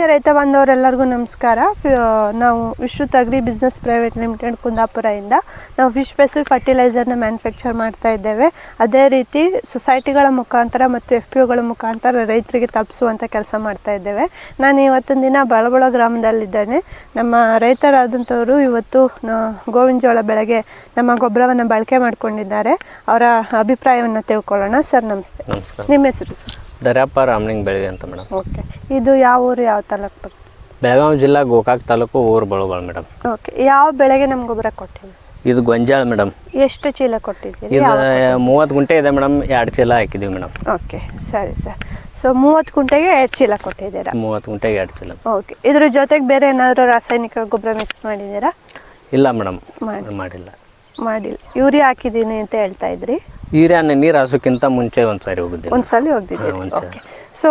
ಆತ್ಮೀಯ ರೈತ ಬಾಂಧವರೆಲ್ಲರಿಗೂ ನಮಸ್ಕಾರ. ನಾವು ವಿಶ್ರುತ್ ಅಗ್ರಿ ಬಿಸ್ನೆಸ್ ಪ್ರೈವೇಟ್ ಲಿಮಿಟೆಡ್ ಕುಂದಾಪುರದಿಂದ ನಾವು ಫಿಶ್ ಬೇಸ್ಡ್ ಫರ್ಟಿಲೈಸರ್ನ ಮ್ಯಾನುಫ್ಯಾಕ್ಚರ್ ಮಾಡ್ತಾ ಇದ್ದೇವೆ. ಅದೇ ರೀತಿ ಸೊಸೈಟಿಗಳ ಮುಖಾಂತರ ಮತ್ತು FPOಗಳ ಮುಖಾಂತರ ರೈತರಿಗೆ ತಲುಪಿಸುವಂಥ ಕೆಲಸ ಮಾಡ್ತಾ ಇದ್ದೇವೆ. ನಾನು ಇವತ್ತೊಂದು ದಿನ ಬಳಬಳ ಗ್ರಾಮದಲ್ಲಿದ್ದೇನೆ. ನಮ್ಮ ರೈತರಾದಂಥವರು ಇವತ್ತು ಗೋವಿನ ಜೋಳ ಬೆಳೆಗೆ ನಮ್ಮ ಗೊಬ್ಬರವನ್ನು ಬಳಕೆ ಮಾಡಿಕೊಂಡಿದ್ದಾರೆ. ಅವರ ಅಭಿಪ್ರಾಯವನ್ನು ತಿಳ್ಕೊಳ್ಳೋಣ. ಸರ್ ನಮಸ್ತೆ. ನಿಮ್ಮ ಹೆಸರು ಸರ್? ದರ್ಯಾಪ್ಪ ರಾಮಲಿಂಗ ಬೆಳಗ್ಗೆ ಅಂತ ಮೇಡಮ್. ಓಕೆ, ಇದು ಯಾವ ಊರು, ಯಾವ ತಾಲೂಕು ಬರ್ತದೆ? ಬೆಳಗಾವಿ ಜಿಲ್ಲಾ ಗೋಕಾಕ್ ತಾಲೂಕು ಊರು ಬಳಬಳ ಮೇಡಮ್. ಓಕೆ, ಯಾವ ಬೆಳೆಗೆ ನಮ್ಗೆ ಗೊಬ್ಬರ ಕೊಟ್ಟಿದ್ದೀವಿ? ಇದು ಗೊಂಜಾಳ ಮೇಡಮ್. ಎಷ್ಟು ಚೀಲ ಕೊಟ್ಟಿದ್ದೀರಿ? ಇದು 30 ಗುಂಟೆ ಇದೆ ಮೇಡಮ್. 2 ಚೀಲ ಹಾಕಿದ್ದೀವಿ ಮೇಡಮ್. ಓಕೆ, ಸರಿ ಸರ್. ಸೊ 30 ಗುಂಟೆಗೆ 2 ಚೀಲ ಕೊಟ್ಟಿದ್ದೀರಾ? 30 ಗುಂಟೆಗೆ 2 ಚೀಲ. ಓಕೆ, ಇದ್ರ ಜೊತೆಗೆ ಬೇರೆ ಏನಾದರೂ ರಾಸಾಯನಿಕ ಗೊಬ್ಬರ ಮಿಕ್ಸ್ ಮಾಡಿದ್ದೀರಾ? ಇಲ್ಲ ಮೇಡಮ್, ಮಾಡಿಲ್ಲ. ಯೂರಿಯಾ ಹಾಕಿದ್ದೀನಿ ಅಂತ ಹೇಳ್ತಾ ಇದ್ರಿ. ಯೂರಿಯಾನ ನೀರು ಹಾಸೋಕ್ಕಿಂತ ಮುಂಚೆ ಒಂದ್ಸರಿ ಹೋಗಿದ್ದೆ. ಒಂದ್ಸಲಿ ಹೋಗಿದ್ದೀರಿ. ಓಕೆ, ಸೊ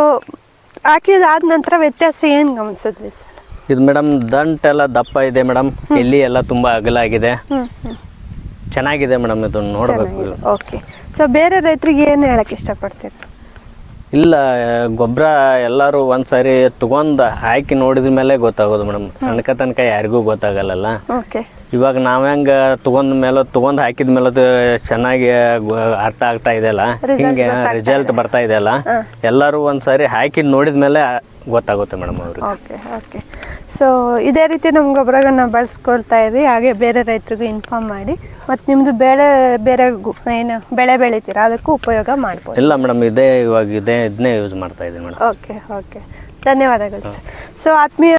ಹಾಕಿದಾದ ನಂತರ ವ್ಯತ್ಯಾಸ ಏನು ಗಮನಿಸಿದ್ರಿ ಸರ್? ಇದು ಮೇಡಮ್ ದಂಟೆಲ್ಲ ದಪ್ಪ ಇದೆ ಮೇಡಮ್. ಎಲ್ಲಿ ಎಲ್ಲ ತುಂಬ ಅಗಲಾಗಿದೆ. ಚೆನ್ನಾಗಿದೆ ಮೇಡಮ್, ಇದು ನೋಡಬೇಕು. ಓಕೆ, ಸೊ ಬೇರೆ ರೈತರಿಗೆ ಏನು ಹೇಳಕ್ಕೆ ಇಷ್ಟಪಡ್ತೀರಿ? ಇಲ್ಲ, ಗೊಬ್ಬರ ಎಲ್ಲರೂ ಒಂದ್ಸರಿ ತಗೊಂಡು ಹಾಕಿ ನೋಡಿದ ಮೇಲೆ ಗೊತ್ತಾಗೋದು ಮೇಡಮ್. ತನಕ ಯಾರಿಗೂ ಗೊತ್ತಾಗಲ್ಲ. ಓಕೆ, ಇವಾಗ ನಾವು ಹೆಂಗೆ ತೊಗೊಂಡು ಹಾಕಿದ ಮೇಲೆ ಅದು ಚೆನ್ನಾಗಿ ಅರ್ಥ ಆಗ್ತಾ ಇದೆಯಲ್ಲ, ಹಿಂಗೆ ರಿಸಲ್ಟ್ ಬರ್ತಾ ಇದೆಯಲ್ಲ, ಎಲ್ಲರೂ ಒಂದ್ಸರಿ ಹಾಕಿದ್ ನೋಡಿದ ಮೇಲೆ ಗೊತ್ತಾಗುತ್ತೆ ಮೇಡಮ್ ಅವ್ರಿಗೆ. ಓಕೆ ಓಕೆ, ಸೊ ಇದೇ ರೀತಿ ನಮ್ಮ ಗೊಬ್ಬರಗಳನ್ನ ಬಳಸ್ಕೊಳ್ತಾ ಇರಿ. ಹಾಗೆ ಬೇರೆ ರೈತರಿಗೂ ಇನ್ಫಾರ್ಮ್ ಮಾಡಿ. ಮತ್ತು ನಿಮ್ಮದು ಬೇರೆ ಏನು ಬೆಳೆ ಬೆಳಿತೀರಾ ಅದಕ್ಕೂ ಉಪಯೋಗ ಮಾಡ್ಬೋದು. ಇಲ್ಲ ಮೇಡಮ್, ಇದನ್ನೇ ಯೂಸ್ ಮಾಡ್ತಾ ಇದ್ದೀನಿ ಮೇಡಮ್. ಓಕೆ ಓಕೆ, ಧನ್ಯವಾದಗಳು ಸರ್. ಸೊ ಆತ್ಮೀಯ